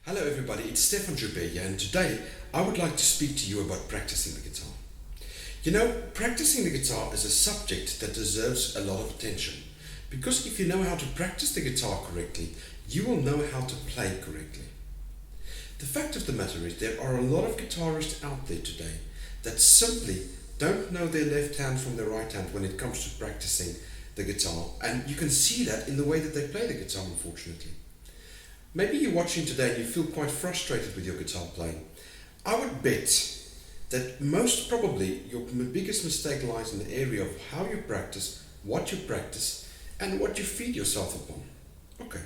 Hello everybody, it's Stefan Joubert here, and today I would like to speak to you about practicing the guitar. You know, practicing the guitar is a subject that deserves a lot of attention, because if you know how to practice the guitar correctly, you will know how to play correctly. The fact of the matter is there are a lot of guitarists out there today that simply don't know their left hand from their right hand when it comes to practicing the guitar, and you can see that in the way that they play the guitar, unfortunately. Maybe you're watching today and you feel quite frustrated with your guitar playing. I would bet that most probably your biggest mistake lies in the area of how you practice, and what you feed yourself upon. Okay,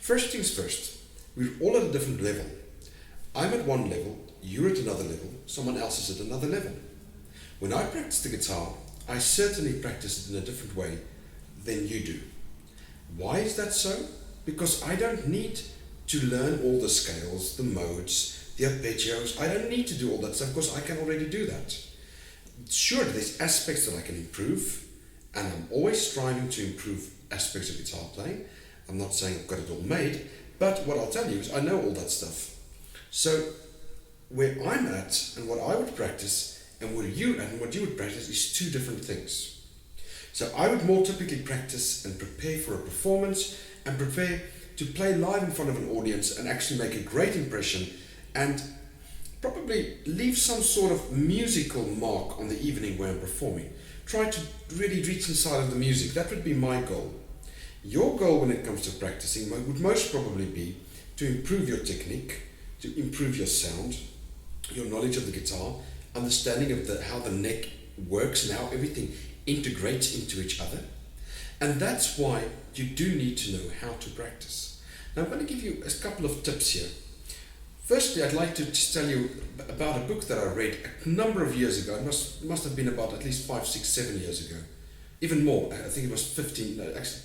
first things first, we're all at a different level. I'm at one level, you're at another level, someone else is at another level. When I practice the guitar, I certainly practice it in a different way than you do. Why is that so? Because I don't need to learn all the scales, the modes, the arpeggios. I don't need to do all that stuff because I can already do that. Sure, there's aspects that I can improve, and I'm always striving to improve aspects of guitar playing. I'm not saying I've got it all made, but what I'll tell you is I know all that stuff. So where I'm at and what I would practice and what you would practice is two different things. So I would more typically practice and prepare for a performance and prepare to play live in front of an audience and actually make a great impression and probably leave some sort of musical mark on the evening where I'm performing. Try to really reach inside of the music. That would be my goal. Your goal when it comes to practicing would most probably be to improve your technique, to improve your sound, your knowledge of the guitar, understanding of how the neck works and how everything integrates into each other. And that's why you do need to know how to practice. Now I'm going to give you a couple of tips here. Firstly, I'd like to just tell you about a book that I read a number of years ago. It must have been about at least 5, 6, 7 years ago. Even more, I think it was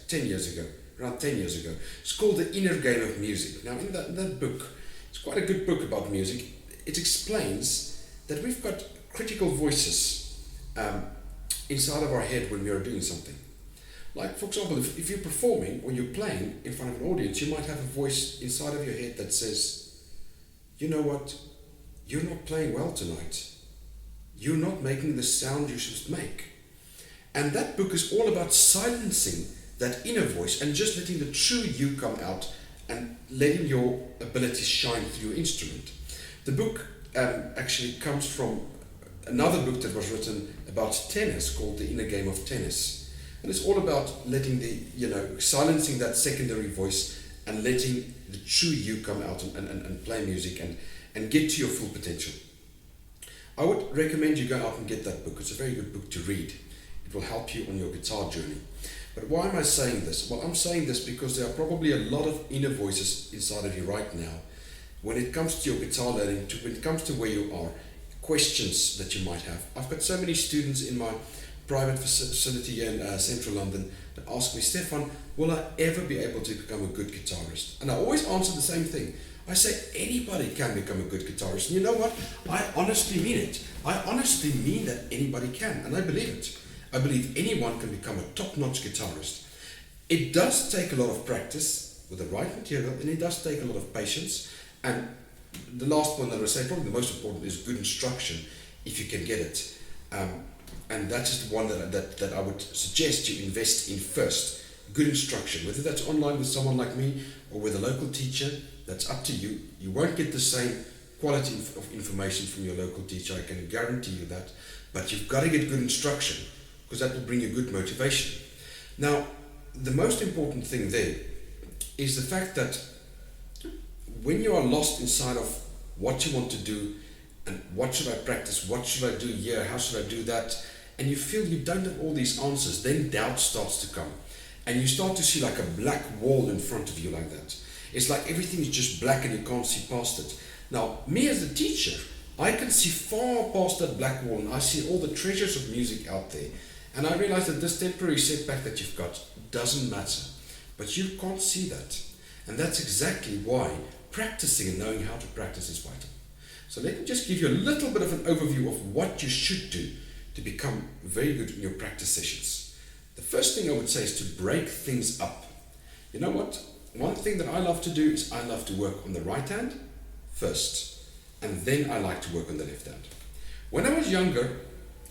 10 years ago, around 10 years ago. It's called The Inner Game of Music. Now in that book, it's quite a good book about music. It explains that we've got critical voices inside of our head when we are doing something. Like, for example, if you're performing or you're playing in front of an audience, you might have a voice inside of your head that says, you know what, you're not playing well tonight. You're not making the sound you should make. And that book is all about silencing that inner voice and just letting the true you come out and letting your abilities shine through your instrument. The book actually comes from another book that was written about tennis called The Inner Game of Tennis. And it's all about letting silencing that secondary voice and letting the true you come out and play music and get to your full potential. I would recommend you go out and get that book. It's a very good book to read. It will help you on your guitar journey. But why am I saying this? Well, I'm saying this because there are probably a lot of inner voices inside of you right now when it comes to your guitar learning, when it comes to where you are, questions that you might have. I've got so many students in my private facility here in central London that ask me, Stefan, will I ever be able to become a good guitarist? And I always answer the same thing. I say anybody can become a good guitarist. And you know what? I honestly mean it. I honestly mean that anybody can, and I believe it. I believe anyone can become a top-notch guitarist. It does take a lot of practice with the right material, and it does take a lot of patience. And the last one that I say, probably the most important, is good instruction, if you can get it. And that is the one that I would suggest you invest in first. Good instruction, whether that's online with someone like me or with a local teacher, that's up to you. You won't get the same quality of information from your local teacher, I can guarantee you that. But you've got to get good instruction, because that will bring you good motivation. Now, the most important thing there is the fact that when you are lost inside of what you want to do, and what should I practice, what should I do here, how should I do that, and you feel you don't have all these answers, then doubt starts to come. And you start to see like a black wall in front of you like that. It's like everything is just black and you can't see past it. Now, me as a teacher, I can see far past that black wall, and I see all the treasures of music out there. And I realize that this temporary setback that you've got doesn't matter. But you can't see that. And that's exactly why practicing and knowing how to practice is vital. So let me just give you a little bit of an overview of what you should do to become very good in your practice sessions. The first thing I would say is to break things up. You know what? One thing that I love to do is I love to work on the right hand first, and then I like to work on the left hand. When I was younger,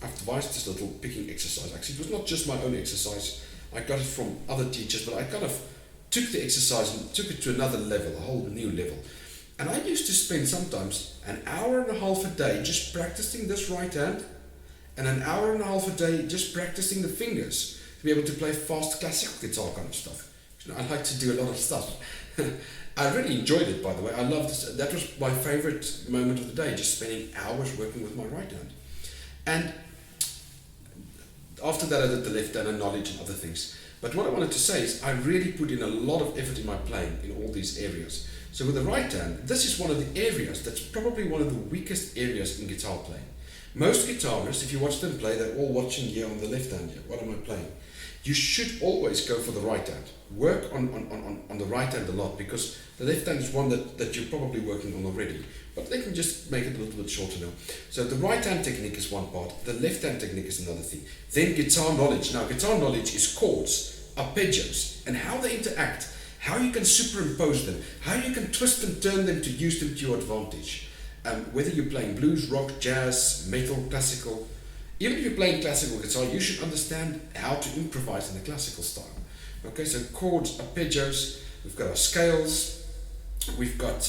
I've devised this little picking exercise. Actually, it was not just my own exercise. I got it from other teachers, but I kind of took the exercise and took it to another level, a whole new level. And I used to spend sometimes an hour and a half a day just practicing this right hand, and an hour and a half a day just practicing the fingers to be able to play fast classical guitar kind of stuff. You know, I like to do a lot of stuff. I really enjoyed it, by the way. I loved this. That was my favorite moment of the day, just spending hours working with my right hand. And after that, I did the left hand and knowledge and other things. But what I wanted to say is I really put in a lot of effort in my playing in all these areas. So with the right hand, this is one of the areas that's probably one of the weakest areas in guitar playing. Most guitarists, if you watch them play, they're all watching here on the left hand here. What am I playing? You should always go for the right hand. Work on the right hand a lot, because the left hand is one that you're probably working on already. But let me just make it a little bit shorter now. So the right hand technique is one part, the left hand technique is another thing. Then guitar knowledge. Now guitar knowledge is chords, arpeggios, and how they interact, how you can superimpose them, how you can twist and turn them to use them to your advantage. Whether you're playing blues, rock, jazz, metal, classical, even if you're playing classical guitar, you should understand how to improvise in the classical style. Okay, so chords, arpeggios, we've got our scales, we've got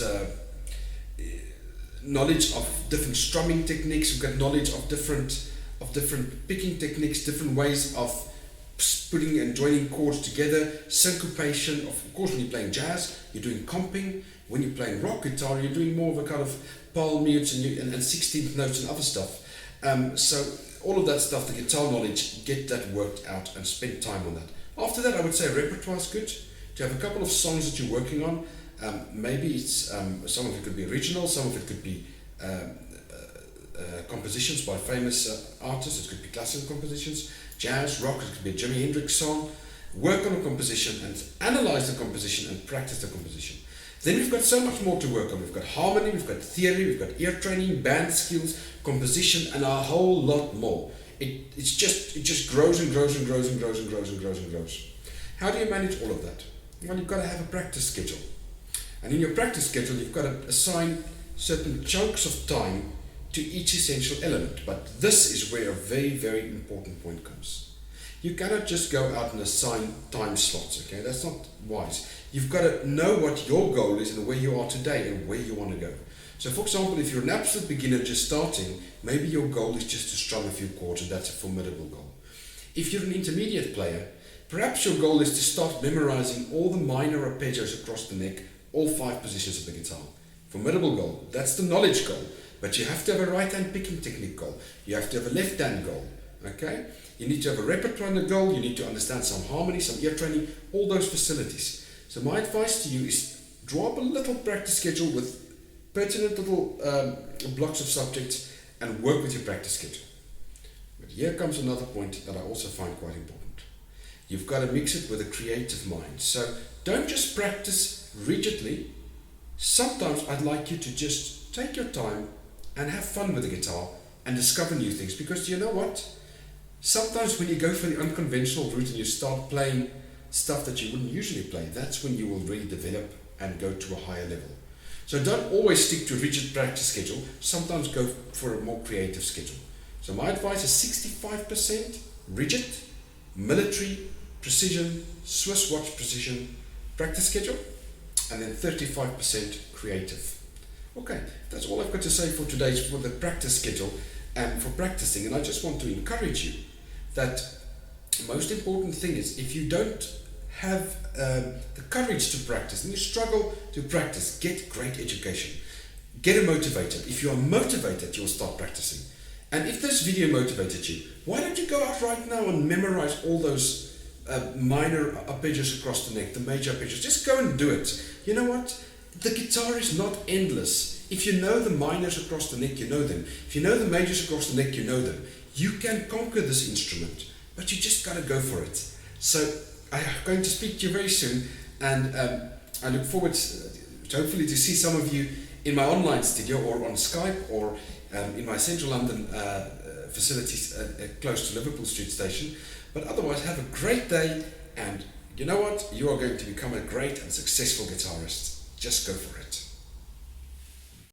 knowledge of different strumming techniques, we've got knowledge of different picking techniques, different ways of putting and joining chords together, syncopation. Of course, when you're playing jazz, you're doing comping. When you're playing rock guitar, you're doing more of a kind of palm-mutes and 16th notes and other stuff. So all of that stuff, the guitar knowledge, get that worked out and spend time on that. After that, I would say repertoire is good. To have a couple of songs that you're working on. Maybe it's some of it could be original, some of it could be compositions by famous artists. It could be classical compositions, jazz, rock. It could be a Jimi Hendrix song. Work on a composition and analyze the composition and practice the composition. Then we've got so much more to work on. We've got harmony, we've got theory, we've got ear training, band skills, composition, and a whole lot more. It just grows and grows and grows and grows and grows and grows and grows. How do you manage all of that? Well, you've got to have a practice schedule. And in your practice schedule, you've got to assign certain chunks of time to each essential element. But this is where a very, very important point comes. You cannot just go out and assign time slots, okay? That's not wise. You've got to know what your goal is and where you are today and where you want to go. So for example, if you're an absolute beginner just starting, maybe your goal is just to strum a few chords, and that's a formidable goal. If you're an intermediate player, perhaps your goal is to start memorizing all the minor arpeggios across the neck, all 5 positions of the guitar. Formidable goal. That's the knowledge goal. But you have to have a right hand picking technique goal. You have to have a left hand goal. Okay? You need to have a repertoire and a goal. You need to understand some harmony, some ear training, all those facilities. So my advice to you is draw up a little practice schedule with pertinent little blocks of subjects and work with your practice schedule. But here comes another point that I also find quite important. You've got to mix it with a creative mind. So don't just practice rigidly. Sometimes I'd like you to just take your time and have fun with the guitar and discover new things, because you know what? Sometimes when you go for the unconventional route and you start playing stuff that you wouldn't usually play, that's when you will really develop and go to a higher level. So don't always stick to a rigid practice schedule. Sometimes go for a more creative schedule. So my advice is 65% rigid, military, precision, Swiss watch precision practice schedule, and then 35% creative. Okay, that's all I've got to say for today for the practice schedule and for practicing. And I just want to encourage you that the most important thing is, if you don't have the courage to practice and you struggle to practice, get great education. Get motivated. If you are motivated, you'll start practicing. And if this video motivated you, why don't you go out right now and memorize all those minor arpeggios across the neck, the major arpeggios. Just go and do it. You know what? The guitar is not endless. If you know the minors across the neck, you know them. If you know the majors across the neck, you know them. You can conquer this instrument, but you just got to go for it. So I'm going to speak to you very soon, and I look forward to hopefully to see some of you in my online studio or on Skype or in my central London facilities close to Liverpool Street Station. But otherwise, have a great day, and you know what? You are going to become a great and successful guitarist. Just go for it.